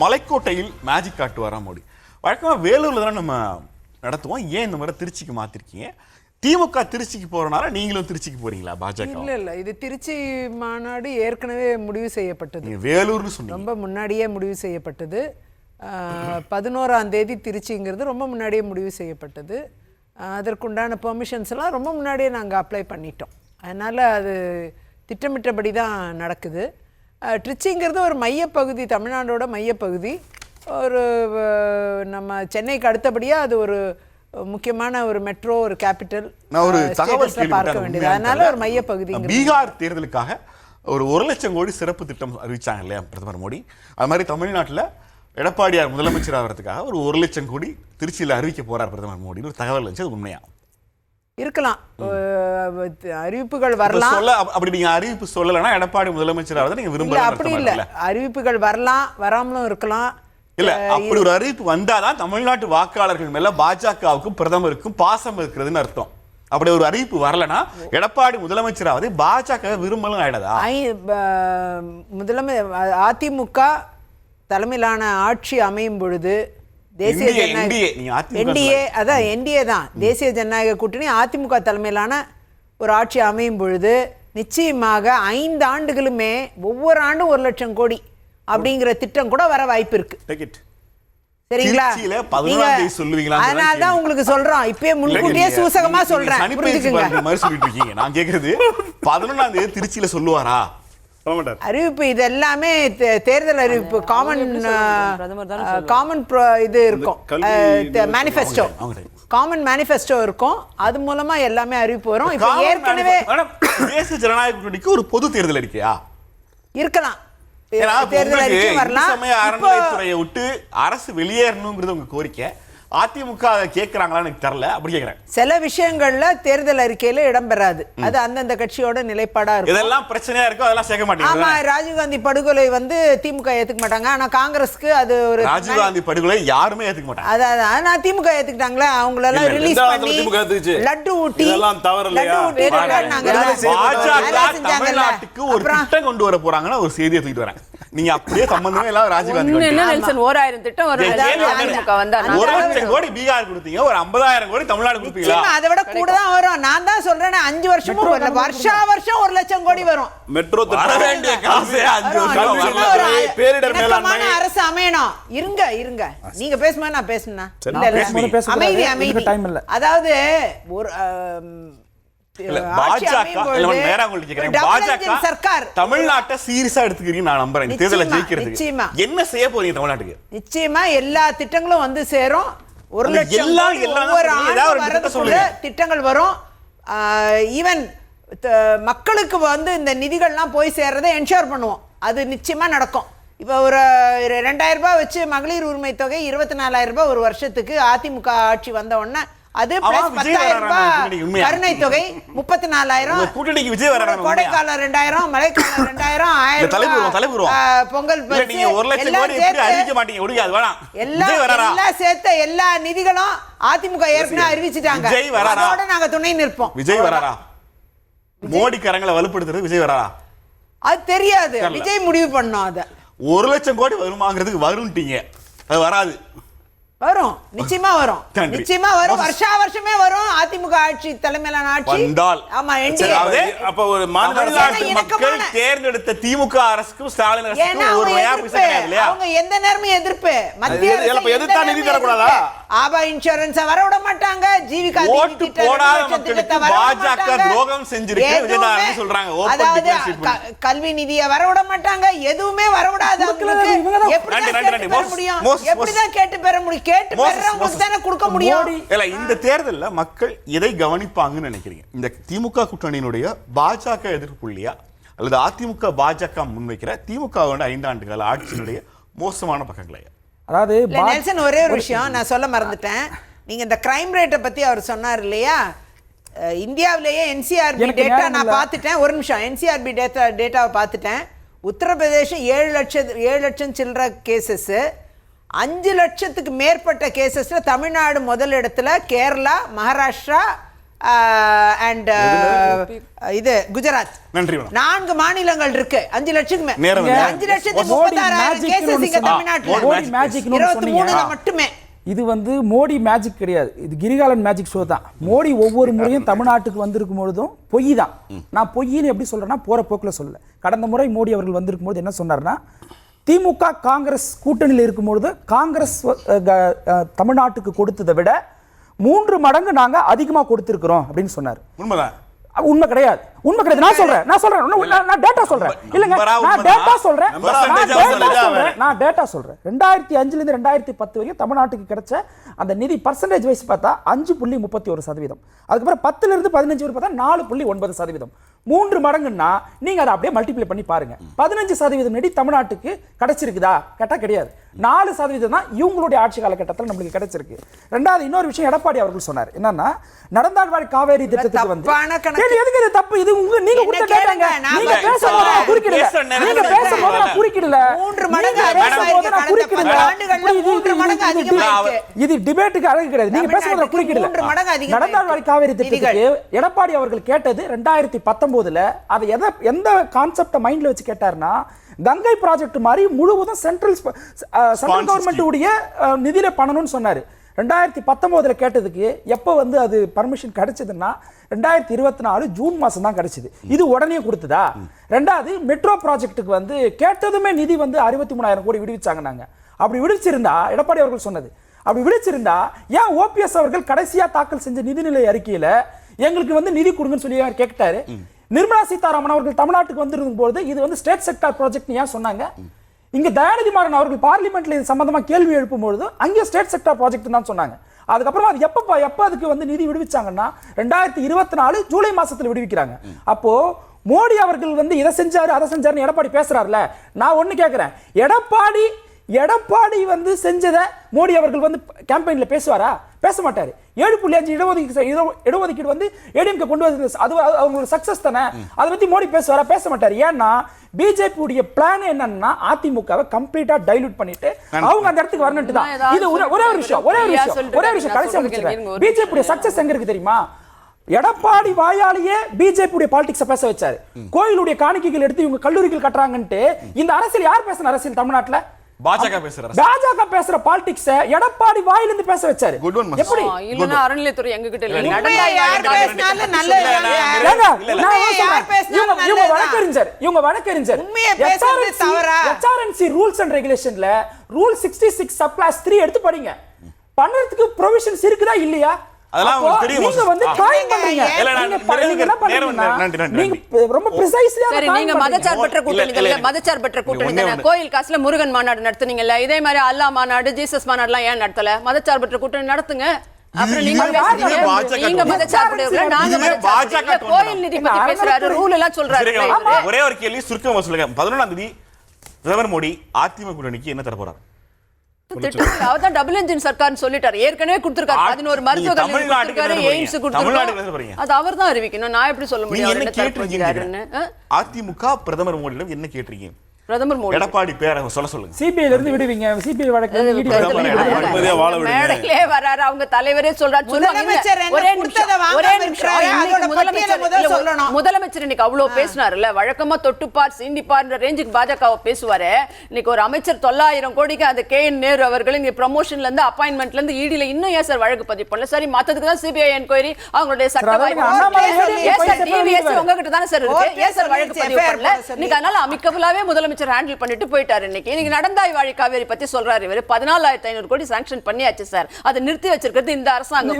மலைக்கோட்டையில் magic காட்டுவாரா Modi? வழக்கமாக வேலூரில் தானே நம்ம நடத்துவோம். ஏன் இந்த மாதிரி திருச்சிக்கு மாற்றிருக்கீங்க? திமுக திருச்சிக்கு போகிறனால நீங்களும் திருச்சிக்கு போகிறீங்களா? பாஜக இல்லை, இது திருச்சி மாநாடு ஏற்கனவே முடிவு செய்யப்பட்டது. வேலூர்னு சொன்னீங்க, ரொம்ப முன்னாடியே முடிவு செய்யப்பட்டது. 11ஆம் தேதி திருச்சிங்கிறது ரொம்ப முன்னாடியே முடிவு செய்யப்பட்டது. அதற்குண்டான பெர்மிஷன்ஸ் எல்லாம் ரொம்ப முன்னாடியே நாங்கள் அப்ளை பண்ணிட்டோம். அதனால் அது திட்டமிட்டபடி தான் நடக்குது. திருச்சிங்கிறது ஒரு மையப்பகுதி, தமிழ்நாடோட மையப்பகுதி. ஒரு நம்ம சென்னைக்கு அடுத்தபடியாக அது ஒரு முக்கியமான ஒரு மெட்ரோ, ஒரு கேபிட்டல். நான் ஒரு தகவல் பார்க்க வேண்டியது, அதனால ஒரு மையப்பகுதி. பீகார் தேர்தலுக்காக ஒரு 1 லட்சம் கோடி சிறப்பு திட்டம் அறிவிச்சாங்க இல்லையா பிரதமர் மோடி? அது மாதிரி தமிழ்நாட்டில் எடப்பாடியார் முதலமைச்சர் ஆகிறதுக்காக ஒரு 1 லட்சம் கோடி திருச்சியில் அறிவிக்க போறார் பிரதமர் மோடின்னு ஒரு தகவல் இருந்துச்சு. அது உண்மையா இருக்கலாம், அறிவிப்புகள் வரலாம். அப்படி நீங்க அறிவிப்பு சொல்லலைன்னா எடப்பாடி முதலமைச்சர் ஆகிறத நீங்க விரும்பல? அப்படி இல்லை, அறிவிப்புகள் வரலாம், வராமலும் இருக்கலாம். இல்ல, அப்படி ஒரு அறிவிப்பு வந்தாதான் தமிழ்நாட்டு வாக்காளர்கள் மேல பாஜகவுக்கும் பிரதமருக்கும் பாசம் இருக்கிறதுன்னு அர்த்தம். அப்படி ஒரு அறிவிப்பு வரலன்னா எடப்பாடி முதலமைச்சராவது பாஜக விரும்பலும் ஆயிடாதா? அதிமுக தலைமையிலான ஆட்சி அமையும் பொழுது தேசிய என்டிஏ, அதான் என்டிஏ தான் தேசிய ஜனநாயக கூட்டணி, அதிமுக தலைமையிலான ஒரு ஆட்சி அமையும் பொழுது நிச்சயமாக 5 ஆண்டுகளுமே ஒவ்வொரு ஆண்டும் 1 லட்சம் கோடி அப்படிங்கிற திட்டம் கூட வர வாய்ப்பு இருக்கு. சரிங்களா? அதனாலதான் உங்களுக்கு சொல்றோம், இப்பயே முன்கூட்டியே சூசகமா சொல்றேன். நான் கேக்குறது 11ஆம் தேதி திருச்சியில சொல்லுவாரா அறிவிப்பு? இது எல்லாமே தேர்தல் அறிவிப்பு, காமன் இது இருக்கும், மேனிஃபெஸ்டோ, காமன் மேனிஃபெஸ்டோ இருக்கும். அது மூலமா எல்லாமே அறிவிப்பு வரும். இப்ப ஏற்கனவே தேசிய ஜனநாயக கூட்டணிக்கு ஒரு பொது தேர்தல் அறிக்கையா இருக்கலாம், தேர்தல் அறிக்கை வரலாம். அறநிலையத்துறையை விட்டு அரசு வெளியேறணுங்கிறது உங்க கோரிக்கை. அதிமுக கேட்கறாங்களா எனக்கு தெரியல, அப்படி கேட்கிறேன். சில விஷயங்கள்ல தேர்தல் அறிக்கையில இடம்பெறாது, அது அந்தந்த கட்சியோட நிலைப்பாடா இருக்கும். இதெல்லாம் பிரச்சனையா இருக்கும், அதெல்லாம் சேர்க்க மாட்டீங்க. ஆமா, ராஜீவ்காந்தி படுகொலை திமுக ஏத்துக்க மாட்டாங்க, ஆனா காங்கிரஸ்க்கு அது ஒரு ராஜீவ்காந்தி படுகொலை யாருமே ஏத்துக்க மாட்டாங்க. அதான் ஆனா திமுக ஏத்துக்கிட்டாங்களே, அவங்கள எல்லாம் ரிலீஸ் பண்ணி லட்டு ஊட்டி தமிழ்நாட்டுக்கு ஒரு திட்டம் கொண்டு வர போறாங்கன்னு ஒரு செய்தியை தூக்கிட்டு வரேன். நீங்க அப்படியே சம்பந்தமே இல்லாத ராஜீவ்காந்தி 1000 திட்டம் ஒரு கோடி பீகார் கொடுத்தீங்க, ஒரு 50,000 கோடி தமிழ்நாடு கொடுப்பீங்களா? அதை விட கூட தான் வரும். நான் தான் சொல்றேன், 5 வருஷமும் வருஷா வருஷம் 1 லட்சம் கோடி வரும். மெட்ரோ வர வேண்டிய காசே 5 வருஷம். பேரிடர் மேலாண்மை அரசு அமையணும். இருங்க நீங்க பேசும்போது நான் பேசுனா அமைதி அமைதி. அதாவது ஒரு தமிழ்நாட்டை சீரியஸா எடுத்துக்கிறீங்க நான் நம்புறேன். தேர்தலை ஜெயிக்கிறதுக்கு என்ன செய்ய போறீங்க தமிழ்நாட்டுக்கு? நிச்சயமா எல்லா திட்டங்களும் வந்து சேரும். 1 லட்சம் திட்டங்கள் வரும். ஈவன் மக்களுக்கு இந்த நிதிகள்லாம் போய் சேர்றதை என்ஷூர் பண்ணுவோம். அது நிச்சயமா நடக்கும். இப்போ ஒரு 2000 ரூபாய் வச்சு மகளிர் உரிமை தொகை 24,000 ரூபாய் ஒரு வருஷத்துக்கு அதிமுக ஆட்சி வந்த உடனே அது பிளஸ் 10,000 ரூபாய் கருணை தொகை 34,000. கூட்டணிக்கு விஜய் வராங்க. கோடைக்காலம் 2000, மழைக்காலம் 2000, 1000 பொங்கல் நீங்க 1 லட்சம் கோடி எப்படி அறிவிக்க மாட்டீங்க? ஒடுங்க அது வேணாம். எல்லாம் சேர்த்த எல்லா நிதிகளும் அதிமுக ஏற்கனவே அறிவிச்சிட்டாங்க. அதோட நாங்க துணை நிற்போம். விஜய் வராரா? மோடி கரங்களை வலுப்படுத்துறது விஜய் வராரா? அது தெரியாது, விஜய் முடிவு பண்ணோம். அத 1 லட்சம் கோடி வருமாங்கிறதுக்கு வரும்ட்டீங்க, அது வராது. வரும், நிச்சயமா வரும், நிச்சயமா வரும். வருஷா வருஷமே வரும். அதிமுக ஆட்சி தலைமையிலான ஆட்சி வந்தால். ஆமா, அப்ப ஒரு மாநில மக்கள் தேர்ந்தெடுத்த திமுக அரசுக்கும் ஸ்டாலின் அரசுக்கும் ஒரு இல்லையா? அவங்க எந்த நேரமும் எதிர்ப்பு. மத்திய அரசு எதிர்த்தா நிதி தர கூடாதா? ஆபா இன்சூரன்ஸ் வர விட மாட்டாங்க. ஜீவிகா ஓட்டு போடாத மக்களுக்கு பாஜக துரோகம் செஞ்சிருக்கு விஜயநாதன் சொல்றாங்க. அதாவது கல்வி நிதியை வர விட மாட்டாங்க, எதுவுமே வர விடாது. எப்படிதான் கேட்டு பெற முடியும்? இந்த தேர்தல்ல மக்கள் எதை கவனிப்பாங்கன்னு நினைக்கிறீங்க? இந்த திமுக கூட்டணியினுடைய பாஜக எதிர்ப்பு புள்ளியா, அல்லது அதிமுக பாஜக முன்வைக்கிற திமுக 5 ஆண்டுகால ஆட்சியினுடைய மோசமான பக்கங்களையா? அதாவது நெல்சன், ஒரே ஒரு விஷயம் நான் சொல்ல மறந்துட்டேன். நீங்க இந்த கிரைம் ரேட்டை பத்தி அவர் சொன்னார் இல்லையா? இந்தியாவிலேயே என்சிஆர்பி டேட்டா நான் பார்த்துட்டேன். ஒரு நிமிஷம், என்சிஆர்பி டேட்டாவை பார்த்துட்டேன். உத்தரப்பிரதேசம் 7 லட்சம் சில்லற கேசஸ், 5 லட்சத்துக்கு மேற்பட்ட கேசஸ்ல தமிழ்நாடு முதல் இடத்துல, கேரளா, மகாராஷ்டிரா, அண்ட் இது குஜராத். நன்றி. 4 மாநிலங்கள் இருக்கு. 5 லட்சத்துக்கு நேரம் 5,36,000 கேசஸ் இங்க தமிழ்நாட்டுல. மோடி மேஜிக் 23 மட்டுமே. இது வந்து மோடி மேஜிக் கிடையாது, இது கிரிகாலன் மேஜிக் ஷோ தான். மோடி ஒவ்வொரு முறையும் தமிழ்நாட்டுக்கு வந்திருக்கும் பொழுதும் பொய் தான். நான் பொய்ன்னு எப்படி சொல்றேன்னா போற போக்குல சொல்லல. கடந்த முறை மோடி அவர்கள் வந்திருக்கும் போது என்ன சொன்னார்னா, திமுக காங்கிரஸ் கூட்டணியில் இருக்கும்பொழுது காங்கிரஸ் தமிழ்நாட்டுக்கு கொடுத்ததை விட 3 மடங்கு நாங்க அதிகமா கொடுத்திருக்கிறோம் அப்படின்னு சொன்னார். உண்மைதான். உண்மை கிடையாது, உண்மை கிடையாது. நான் சொல்றேன் நான் டேட்டா சொல்றேன். இல்லங்க, நான் டேட்டா சொல்றேன். 2005 இருந்து 2010 வரைக்கும் தமிழ்நாட்டுக்கு கிடைச்ச அந்த நிதி பர்சன்டேஜ் வைஸ் பார்த்தா 5.31%. அதுக்கப்புறம் 10 இருந்து 15 வரை பார்த்தா 4.9%. 3 மடங்குன்னா நீங்க அதை அப்படியே மல்டிப்ளை பண்ணி பாருங்க. 15% நிதி தமிழ்நாட்டுக்கு கிடைச்சிருக்குதா கேட்டா கிடையாது. 4% தான் இவங்களுடைய ஆட்சி காலகட்டத்தில் நம்மளுக்கு கிடைச்சிருக்கு. ரெண்டாவது இன்னொரு விஷயம் எடப்பாடி அவர்கள் சொன்னார் என்னன்னா, நடந்தாழ்வாழ் காவேரி திட்டத்துக்கு வந்து எதுக்கு இது தப்பு? இது நீங்க கொடுத்த டேட்டாங்க. நீங்க பேசும்போது நான் குறுக்கிடல. நீங்க பேசும்போது நான் குறுக்கிடல. 3 மடங்கு பேசும்போது நான் குறுக்கிடல. ஆண்டுகள்ல 3 மடங்கு அதிகமா இருக்கு. இது டிபேட்டுக்கு அழகு கிடையாது. நீங்க பேசும்போது நான் குறுக்கிடல. 3 மடங்கு அதிகமா. நடந்தாழ்வாழ் காவேரி திட்டத்துக்கு எடப்பாடி அவர்கள் கேட்டது 2019ல அதை எந்த கான்செப்ட மைண்ட்ல வச்சு கேட்டார்னா, கங்கை ப்ராஜெக்ட் மாதிரி முழுவதும் சென்ட்ரல் கவர்மெண்ட் உடைய நிதியில பண்ணணும்னு சொன்னாரு. 2019ல கேட்டதுக்கு எப்ப வந்து அது பர்மிஷன் கிடைச்சதுன்னா 2024 ஜூன் மாசம் தான் கிடைச்சது. இது உடனே கொடுத்ததா? ரெண்டாவது மெட்ரோ ப்ராஜெக்ட்டுக்கு வந்து கேட்டதுமே நிதி வந்து 63,000 கோடி விடுவிச்சாங்க. நாங்க அப்படி விடுவிச்சிருந்தா, எடப்பாடி அவர்கள் சொன்னது அப்படி விடுவிச்சிருந்தா ஏன் ஓபிஎஸ் அவர்கள் கடைசியா தாக்கல் செஞ்ச நிதிநிலை அறிக்கையில எங்களுக்கு வந்து நிதி கொடுங்கன்னு சொல்லி கேட்டாரு? நிர்மலா சீதாராமன் அவர்கள் தமிழ்நாட்டுக்கு வந்திருக்கும் போது இது வந்து ஸ்டேட் செக்டார் ப்ராஜெக்ட் ஏன் சொன்னாங்க? இங்க தயாநிதி மாறன் அவர்கள் பார்லிமெண்ட்ல இது சம்பந்தமா கேள்வி எழுப்பும் பொழுது அங்கே ஸ்டேட் செக்டார் ப்ராஜெக்ட் தான் சொன்னாங்க. அதுக்கப்புறமா அது எப்ப அதுக்கு வந்து நிதி விடுவிச்சாங்கன்னா 2024 ஜூலை மாசத்துல விடுவிக்கிறாங்க. அப்போ மோடி அவர்கள் வந்து இதை செஞ்சாரு அதை செஞ்சாருன்னு எடப்பாடி பேசுறாருல, நான் ஒண்ணு கேட்கிறேன், எடப்பாடி வந்து செஞ்சதை மோடி அவர்கள் வந்து கேம்பெயின்ல பேசுவாரா? பேச மாட்டாரு. 7.5 இடஒதுக்கீடு வந்து ஏடிஎம்கே கொண்டு வந்து அது அவங்களோட சக்சஸ் தானே. அதை பத்தி மோடி பேசுவாரா? பேச மாட்டாரு. ஏன்னா பிஜேபி உடைய பிளான் என்னன்னா அதிமுகவை கம்ப்ளீட்டா டைலூட் பண்ணிட்டு அவங்க அந்த இடத்துக்கு வரணும்னு தான். இது ஒரே ஒரு விஷயம் கடைசியா முடிச்சிடுறேன். பிஜேபி உடைய சக்சஸ் எங்க இருக்கு தெரியுமா? எடப்பாடி வாயாலேயே பிஜேபி உடைய பாலிடிக்ஸ் பேச வச்சாரு. கோயிலுடைய காணிக்கைகள் எடுத்து இவங்க கல்லூரிகள் கட்டுறாங்கன்ட்டு இந்த அரசியல் யார் பேசுற அரசியல்? தமிழ்நாட்டுல பாஜக பேசுற பாலிடிக்ஸ் எடப்பாடி வாயிலிருந்து பேச வச்சாரு. எப்படி இல்லனா அறநிலையத்துறை எங்க கிட்ட இல்ல. யார் பேசினாலும் நல்லது. இவங்க வழக்கறிஞர் உண்மையை பேசுறது தவறா? HRNC ரூல்ஸ் அண்ட் ரெகுலேஷன்ல ரூல் 66 சப்ளாஸ் 3 எடுத்து படிங்க. பண்றதுக்கு ப்ரொவிஷன்ஸ் இருக்குதா இல்லையா? அதெல்லாம் உங்களுக்கு தெரியும். நீங்க வந்து காயின் பண்றீங்க. நீங்க என்ன பண்றீங்க? நீங்க ரொம்ப பிரைஸியா சரி, நீங்க மதச்சார்பற்ற கூட்டணிகள்ல கோயில் காசுல முருகன் மாநாடு நடத்துனீங்கல்ல, இதே மாதிரி அல்லாஹ் மாநாடு ஜீசஸ் மாநாடுலாம் ஏன் நடத்தல? மதச்சார்பற்ற கூட்டணி நடத்துங்க. அப்புறம் நீங்க மதச்சார்பற்ற, நாங்க மதச்சார்பற்ற. கோயில் நிதி பத்தி பேசுறாரு, ரூல் எல்லாம் சொல்றாரு. ஒரே ஒரு கேள்வி சுருக்கமா சொல்லுங்க. 11ஆம் தேதி பிரதமர் மோடி அதிமுக கூட்டணிக்கு என்ன தர போறாரு? அவர்தான் டபுள் என்ஜின் சர்க்கார்னு சொல்லிட்டாரு. ஏற்கனவே கொடுத்திருக்காரு 11 மருத்துவ கல்லூரி கொடுத்திருக்காரு, எய்ம்ஸ் கொடுத்திருக்காரு. அது அவர்தான் அறிவிக்கணும். நான் எப்படி சொல்ல முடியும்? என்ன கேட்டிருக்கீங்க? அதிமுக பிரதமர் மோடியிடம் என்ன கேட்டிருக்கீங்க? பிரதமர் மோடி எடப்பாடி பேரை சொல்லுங்க. சிபிஐல இருந்து விடுவீங்க. சிபிஐ வழக்கு மேடையிலே வராரு, அவங்க தலைவரே சொல்றாரு. முதலமைச்சர் இன்னைக்கு அவ்வளவு பேசினாருல்ல, வழக்கமா தொட்டுப்பார் சீண்டிப்பார் ரேஞ்சுக்கு பாஜக பேசுவாரு. இன்னைக்கு ஒரு அமைச்சர் 900 கோடிக்கு அந்த KN நேரு அவர்கள் இங்க ப்ரமோஷன்ல இருந்து அப்பாயின்மெண்ட்ல இருந்து ஈடில இன்னும் ஏன் சார் வழக்கு பதிவு பண்ணல? சரி, மத்ததுக்கு தான் சிபிஐ என்கொயரி, அவங்களுடைய சட்ட வாய்ப்பு உங்ககிட்ட தானே சார் இருக்கு. ஏன் சார் வழக்கு பதிவு பண்ணல? இன்னைக்கு அதனால அமிக்கபுலாவே முதலமைச்சர் ஹேண்டில் பண்ணிட்டு போயிட்டாரு. இன்னைக்கு நடந்தாய் காவேரி பத்தி சொல்றாரு. இவர் 14,500 கோடி சாங்க்ஷன் பண்ணியாச்சு சார். அதை நிறுத்தி வச்சிருக்கிறது இந்த அரசாங்கம்.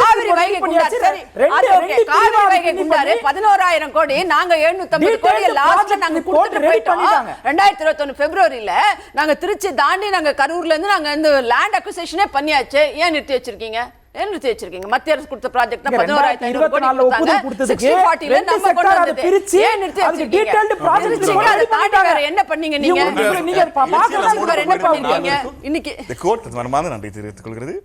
காவிரி வைகை குண்டாறு, சரி, காவிரி வைகை குண்டாறு 11,000 கோடி, நாங்க 750 கோடி லாஸ்ட்ல நாங்க கொடுத்துட்டு போயிட்டோம். 2021 பிப்ரவரியில நாங்க திருச்சி தாண்டி நாங்க கரூர்ல இருந்து நாங்க இந்த லேண்ட் அக்விசிஷனே பண்ணியாச்சு. ஏன் நிறுத்தி வச்சிருக்கீங்க? நிறுத்தி வச்சிருக்கீங்க. மத்திய அரசு கொடுத்த ப்ராஜெக்ட் 11,500 கோடி என்ன பண்ணீங்க நீங்க? இன்னைக்கு நன்றி தெரிவித்துக் கொள்கிறது.